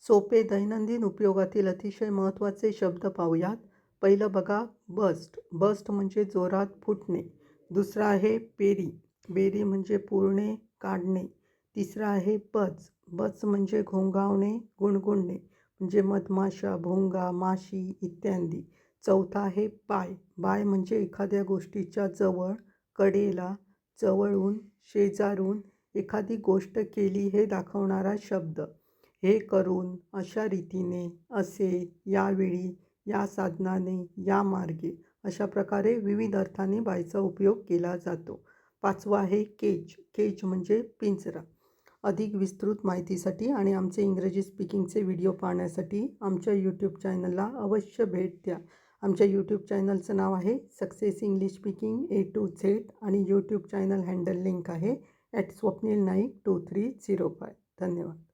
सोपे दैनंदिन उपयोगातील अतिशय महत्त्वाचे शब्द पाहूयात. पहिलं बघा बस्ट. बस्ट म्हणजे जोरात फुटणे. दुसरं आहे पेरी. बेरी म्हणजे पुरणे, काढणे. तिसरं आहे बज. बज म्हणजे घोंगावणे, गुणगुणणे म्हणजे मधमाशा, भोंगा, माशी इत्यादी. चौथा आहे बाय. बाय म्हणजे एखाद्या गोष्टीच्या जवळ, कडेला, जवळून, शेजारून एखादी गोष्ट केली हे दाखवणारा शब्द. हे करून, अशा रीतीने, असे, यावेळी, या साधनाने, या मार्गे अशा प्रकारे विविध अर्थाने बायचा उपयोग केला जातो. पाचवा आहे केज. केज म्हणजे पिंजरा. अधिक विस्तृत माहितीसाठी आणि आमचे इंग्रजी स्पीकिंगचे व्हिडिओ पाहण्यासाठी आमच्या यूट्यूब चॅनलला अवश्य भेट द्या. आमच्या यूट्यूब चॅनलचं नाव आहे success English speaking A to Z आणि यूट्यूब चॅनल हँडल लिंक आहे @swapnilnaik2305. धन्यवाद.